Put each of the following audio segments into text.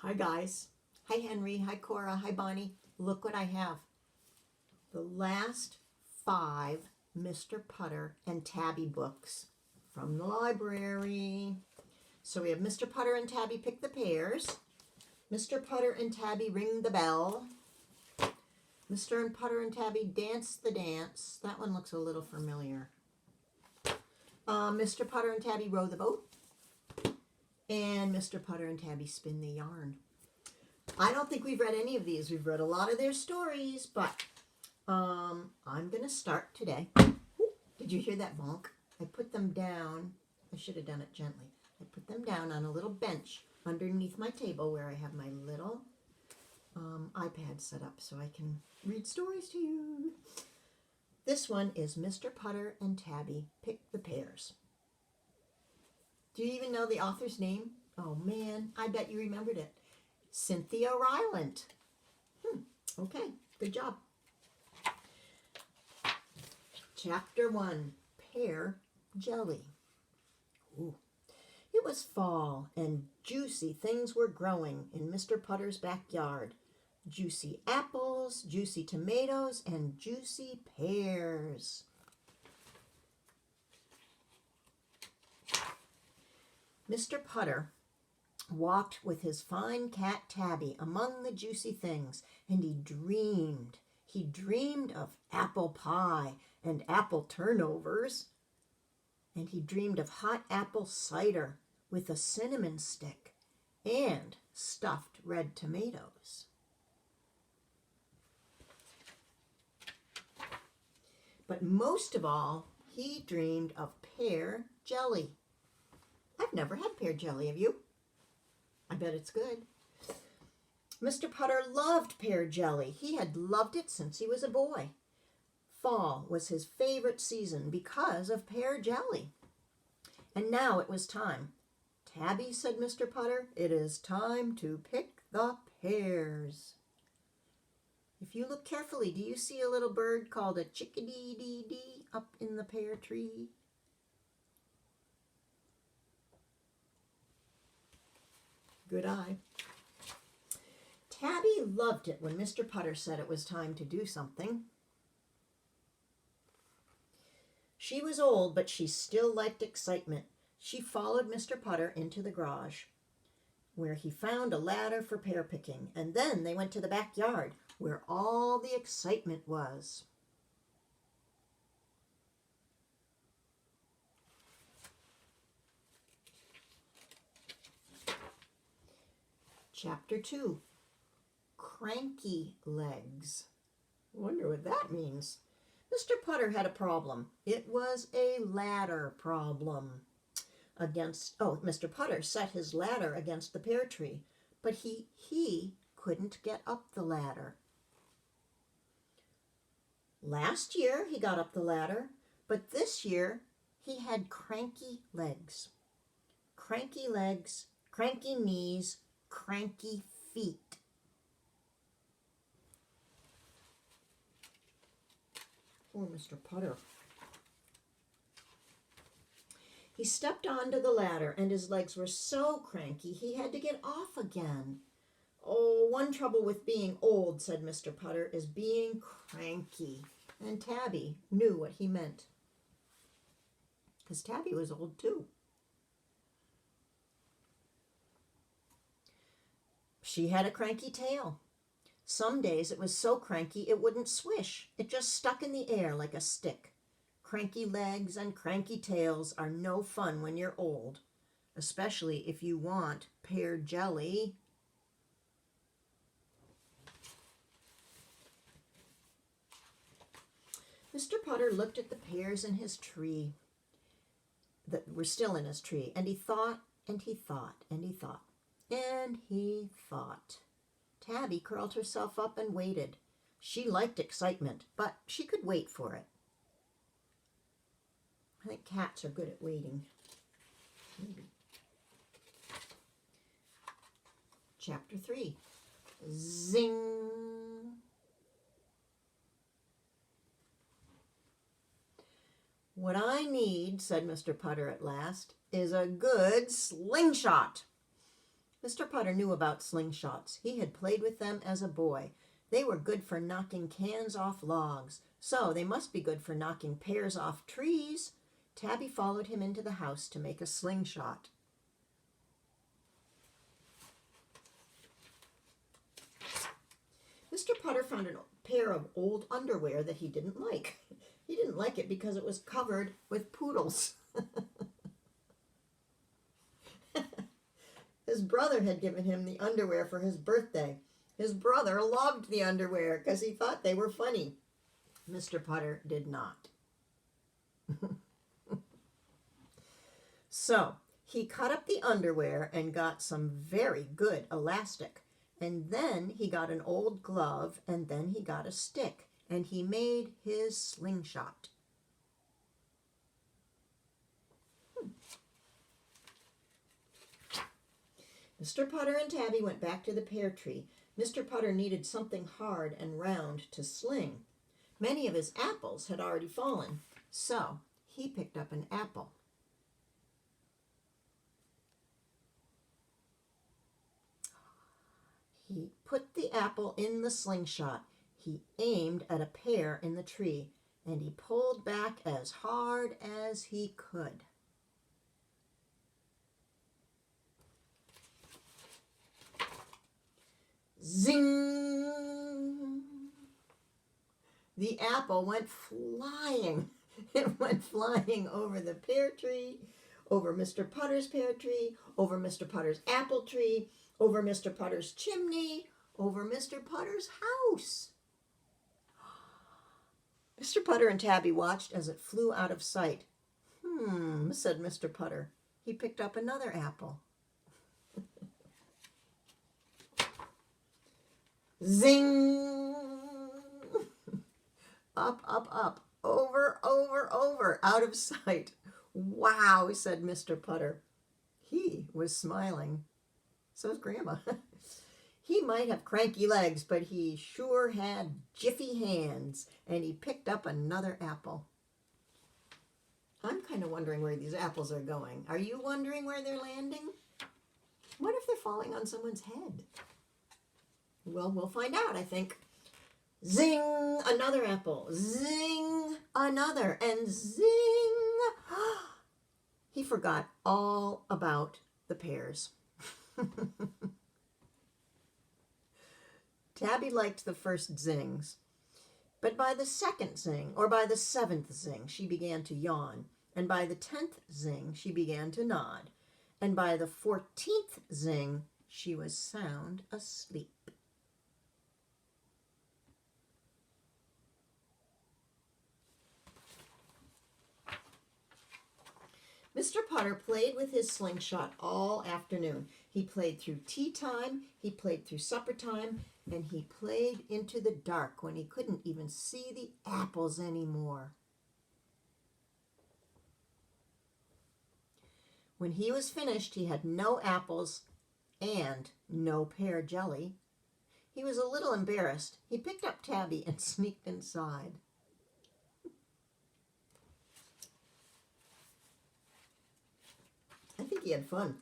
Hi guys. Hi Henry. Hi Cora. Hi Bonnie. Look what I have. The last 5 Mr. Putter and Tabby books from the library. So we have Mr. Putter and Tabby Pick the Pears, Mr. Putter and Tabby Ring the Bell, Mr. and Putter and Tabby Dance the Dance. That one looks a little familiar. Mr. Putter and Tabby Row the Boat, and Mr. Putter and Tabby Spin the Yarn. I don't think we've read any of these. We've read a lot of their stories, but I'm going to start today. Ooh, did you hear that bonk? I put them down. I should have done it gently. I put them down on a little bench underneath my table where I have my little iPad set up so I can read stories to you. This one is Mr. Putter and Tabby Pick the Pears. Do you even know the author's name? Oh man, I bet you remembered it. Cynthia Rylant. Okay, good job. Chapter 1, Pear Jelly. Ooh. It was fall, and juicy things were growing in Mr. Putter's backyard. Juicy apples, juicy tomatoes, and juicy pears. Mr. Putter walked with his fine cat Tabby among the juicy things, and he dreamed. He dreamed of apple pie and apple turnovers, and he dreamed of hot apple cider with a cinnamon stick and stuffed red tomatoes. But most of all, he dreamed of pear jelly. I've never had pear jelly, have you? I bet it's good. Mr. Putter loved pear jelly. He had loved it since he was a boy. Fall was his favorite season because of pear jelly. And now it was time. Tabby, said Mr. Putter, it is time to pick the pears. If you look carefully, do you see a little bird called a chickadee-dee-dee up in the pear tree? Good eye. Tabby loved it when Mr. Putter said it was time to do something. She was old, but she still liked excitement. She followed Mr. Putter into the garage, where he found a ladder for pear picking, and then they went to the backyard, where all the excitement was. Chapter 2, Cranky Legs. Wonder what that means. Mr. Putter had a problem. It was a ladder problem. Mr. Putter set his ladder against the pear tree, but he couldn't get up the ladder. Last year he got up the ladder, but this year he had cranky legs. Cranky legs, cranky knees, cranky feet. Poor Mr. Putter. He stepped onto the ladder, and his legs were so cranky he had to get off again. Oh, one trouble with being old, said Mr. Putter, is being cranky. And Tabby knew what he meant, because Tabby was old too. She had a cranky tail. Some days it was so cranky it wouldn't swish. It just stuck in the air like a stick. Cranky legs and cranky tails are no fun when you're old, especially if you want pear jelly. Mr. Putter looked at the pears in his tree that were still in his tree, and he thought, and he thought, and he thought, and he thought. Tabby curled herself up and waited. She liked excitement, but she could wait for it. I think cats are good at waiting. Maybe. Chapter 3. Zing! What I need, said Mr. Putter at last, is a good slingshot. Mr. Putter knew about slingshots. He had played with them as a boy. They were good for knocking cans off logs, so they must be good for knocking pears off trees. Tabby followed him into the house to make a slingshot. Mr. Putter found a pair of old underwear that he didn't like. He didn't like it because it was covered with poodles. His brother had given him the underwear for his birthday. His brother loved the underwear because he thought they were funny. Mr. Putter did not. So he cut up the underwear and got some very good elastic. And then he got an old glove, and then he got a stick, and he made his slingshot. Mr. Putter and Tabby went back to the pear tree. Mr. Putter needed something hard and round to sling. Many of his apples had already fallen, so he picked up an apple. He put the apple in the slingshot. He aimed at a pear in the tree, and he pulled back as hard as he could. Zing! The apple went flying. It went flying over the pear tree, over Mr. Putter's pear tree, over Mr. Putter's apple tree, over Mr. Putter's chimney, over Mr. Putter's house. Mr. Putter and Tabby watched as it flew out of sight. Said Mr. Putter. He picked up another apple. Zing! Up, up, up, over, over, over, out of sight. Wow, said Mr. Putter. He was smiling. So's Grandma. He might have cranky legs, but he sure had jiffy hands, and he picked up another apple. I'm kind of wondering where these apples are going. Are you wondering where they're landing? What if they're falling on someone's head? Well, we'll find out, I think. Zing! Another apple. Zing! Another. And zing! He forgot all about the pears. Tabby liked the first zings, but by the second zing, or by the seventh zing, she began to yawn, and by the 10th zing, she began to nod, and by the 14th zing, she was sound asleep. Mr. Putter played with his slingshot all afternoon. He played through tea time, he played through supper time, and he played into the dark when he couldn't even see the apples anymore. When he was finished, he had no apples and no pear jelly. He was a little embarrassed. He picked up Tabby and sneaked inside. I think he had fun.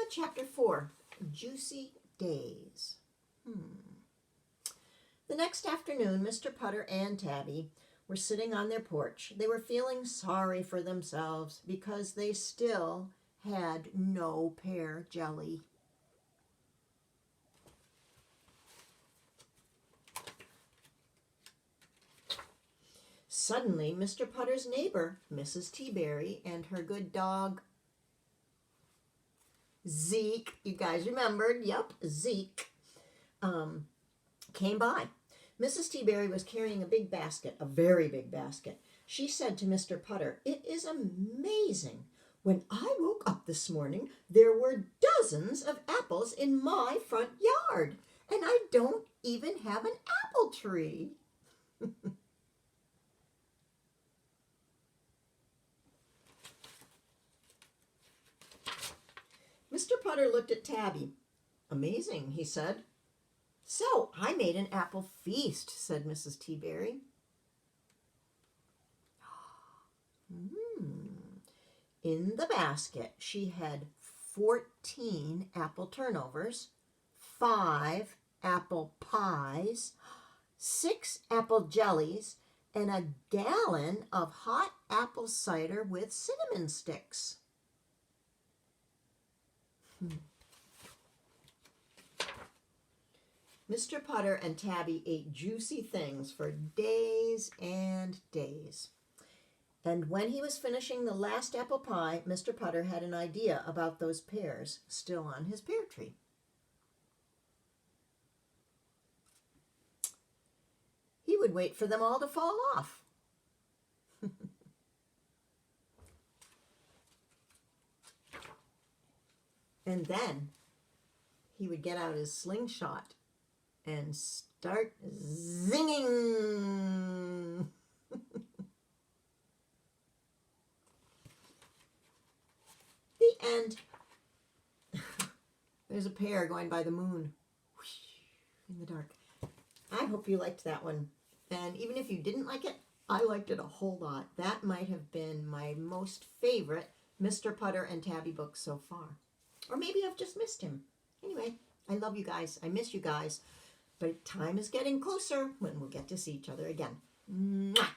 Chapter 4, Juicy Days. The next afternoon, Mr. Putter and Tabby were sitting on their porch. They were feeling sorry for themselves because they still had no pear jelly. Suddenly, Mr. Putter's neighbor, Mrs. Teaberry, and her good dog, Zeke, you guys remembered, yep, Zeke, came by. Mrs. Teaberry was carrying a big basket, a very big basket. She said to Mr. Putter, "It is amazing. When I woke up this morning, there were dozens of apples in my front yard, and I don't even have an apple tree." Mr. Putter looked at Tabby. "Amazing," he said. "So I made an apple feast," said Mrs. Teaberry. In the basket, she had 14 apple turnovers, 5 apple pies, 6 apple jellies, and a gallon of hot apple cider with cinnamon sticks. Mr. Putter and Tabby ate juicy things for days and days. And when he was finishing the last apple pie, Mr. Putter had an idea about those pears still on his pear tree. He would wait for them all to fall off. And then he would get out his slingshot and start zinging. The end. There's a pear going by the moon in the dark. I hope you liked that one. And even if you didn't like it, I liked it a whole lot. That might have been my most favorite Mr. Putter and Tabby book so far. Or maybe I've just missed him. Anyway, I love you guys. I miss you guys. But time is getting closer when we'll get to see each other again. Mwah!